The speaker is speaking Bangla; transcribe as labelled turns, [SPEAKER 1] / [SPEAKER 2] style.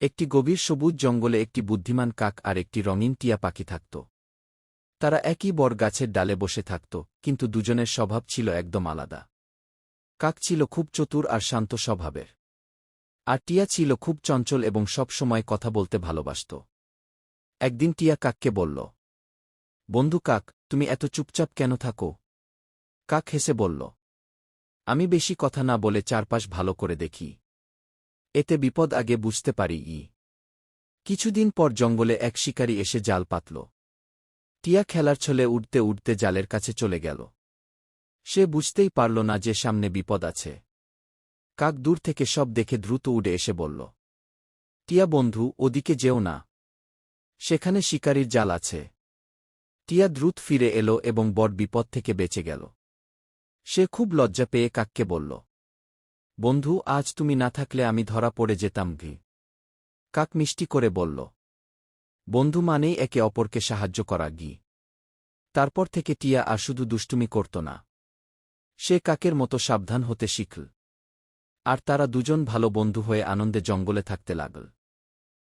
[SPEAKER 1] একটি গভীর সবুজ জঙ্গলে একটি বুদ্ধিমান কাক আর একটি রঙিন টিয়া পাখি থাকত। তারা একই বট গাছের ডালে বসে থাকত, কিন্তু দুজনের স্বভাব ছিল একদম আলাদা। কাক ছিল খুব চতুর আর শান্ত স্বভাবের, আর টিয়া ছিল খুব চঞ্চল এবং সব সময় কথা বলতে ভালোবাসত। একদিন টিয়া কাককে বলল, বন্ধু কাক, তুমি এত চুপচাপ কেন থাকো? কাক হেসে বলল, আমি বেশি কথা না বলে চারপাশ ভালো করে দেখি, এতে বিপদ আগে বুঝতে পারি। কিছুদিন পর জঙ্গলে এক শিকারী এসে জাল পাতল। টিয়া খেলার ছলে উড়তে উড়তে জালের কাছে চলে গেল। সে বুঝতেই পারল না যে সামনে বিপদ আছে। কাক দূর থেকে সব দেখে দ্রুত উড়ে এসে বলল, টিয়া বন্ধু, ওদিকে যেও না, সেখানে শিকারীর জাল আছে। টিয়া দ্রুত ফিরে এলো এবং বড় বিপদ থেকে বেঁচে গেল। সে খুব লজ্জা পেয়ে কাককে বলল, বন্ধু, আজ তুমি না থাকলে আমি ধরা পড়ে যেতাম। কাক মিষ্টি করে বলল, বন্ধু মানেই একে অপরকে সাহায্য করা। তারপর থেকে টিয়া আর শুধু দুষ্টুমি করত না, সে কাকের মতো সাবধান হতে শিখল। আর তারা দুজন ভালো বন্ধু হয়ে আনন্দে জঙ্গলে থাকতে লাগল।